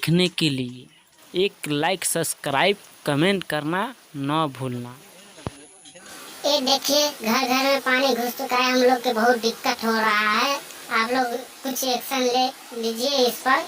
देखने के लिए एक लाइक सब्सक्राइब कमेंट करना ना भूलना। ये देखिए घर घर में पानी घुस चुका है, हम लोग के बहुत दिक्कत हो रहा है। आप लोग कुछ एक्शन ले लीजिए इस पर।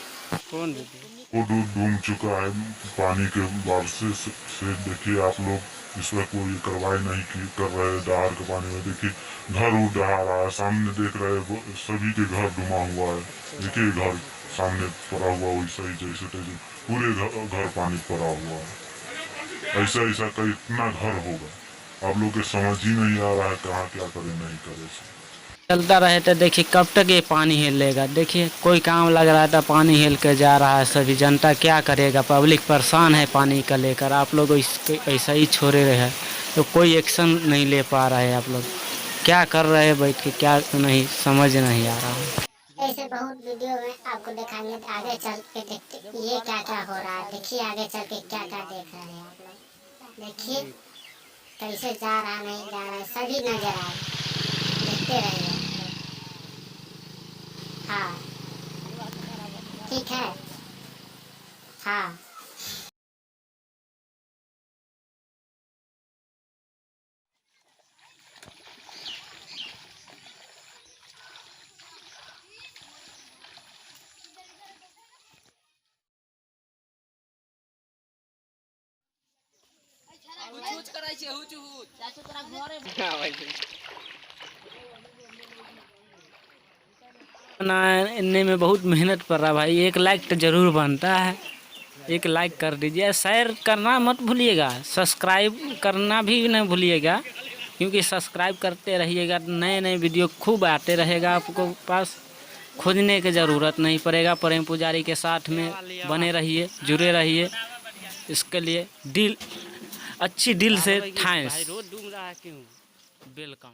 कौन रोड डूब चुका है पानी के बारिश से। देखिए आप लोग इस पर कोई कार्रवाई नहीं कर रहे। दहाड़ के पानी में देखिए घर उड़ रहा है, सामने देख रहे हैं सभी के घर डूबा हुआ है। देखिए घर सामने पड़ा हुआ वैसा ही जैसे तैसे पूरे घर पानी पड़ा हुआ है। ऐसा ऐसा कितना घर होगा, आप लोग के समझ ही नहीं आ रहा है कहाँ क्या करे नहीं करे से। चलता रहे तो देखिए कब तक ये पानी हिलेगा। देखिए कोई काम लग रहा था, पानी हिल के जा रहा है। सभी जनता क्या करेगा, पब्लिक परेशान है पानी का लेकर। आप लोग ऐसा ही छोड़े रहे तो कोई एक्शन नहीं ले पा रहे हैं। आप लोग क्या कर रहे हैं बैठ के, क्या नहीं समझ नहीं आ रहा है। ऐसे बहुत वीडियो में आपको दिखाएंगे, आगे चल के देखते ये क्या क्या हो रहा है। देखिए आगे चल के क्या क्या देख रहे हैं आप लोग। देखिए कैसे जा रहा नहीं जा रहा है, सभी नजर आ रहा है। देखते रहिए। हाँ ठीक है। हाँ बनाने में बहुत मेहनत पड़ रहा भाई। एक लाइक तो जरूर बनता है, एक लाइक कर दीजिए। शेयर करना मत भूलिएगा, सब्सक्राइब करना भी नहीं भूलिएगा, क्योंकि सब्सक्राइब करते रहिएगा नए नए वीडियो खूब आते रहेगा आपको पास। खोजने की ज़रूरत नहीं पड़ेगा। प्रेम पुजारी के साथ में बने रहिए, जुड़े रहिए। इसके लिए अच्छी दिल से थैंक्स। वेलकम।